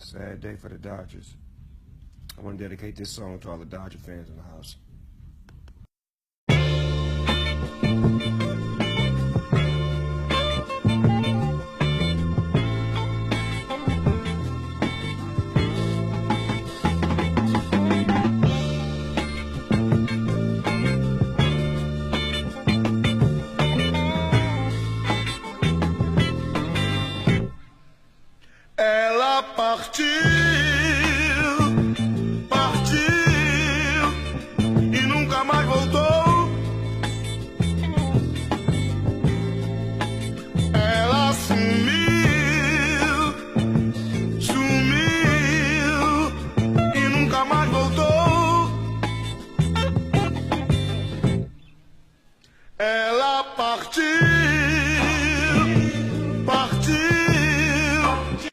Sad day for the Dodgers. I want to dedicate this song to all the Dodger fans in the house. Ela partiu.